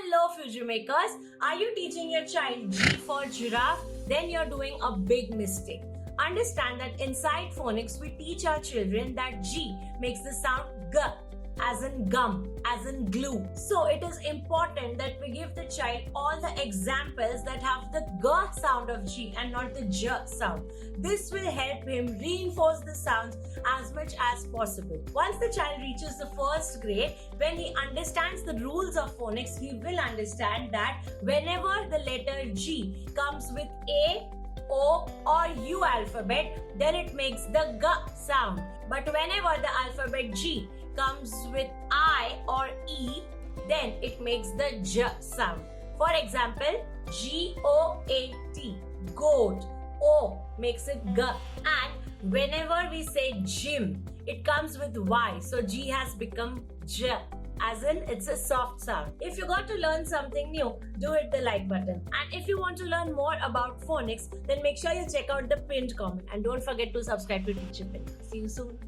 Hello FutureMakers, are you teaching your child G for giraffe? Then you're doing a big mistake. Understand that inside phonics we teach our children that G makes the sound G as in gum, as in glue. So it is important that we give the child all the examples that have the G sound of G and not the J sound. This will help him reinforce the sounds as much as possible. Once the child reaches the first grade, when he understands the rules of phonics, he will understand that whenever the letter G comes with A, O or U alphabet, then it makes the G sound. But whenever the alphabet G comes with I or E, then it makes the J sound. For example, G-O-A-T, goat. O makes it G. And whenever we say gym, it comes with Y. So G has become J. As in, it's a soft sound. If you got to learn something new, do hit the like button. And if you want to learn more about phonics, then make sure you check out the pinned comment. And don't forget to subscribe to TeacherPreneur. See you soon.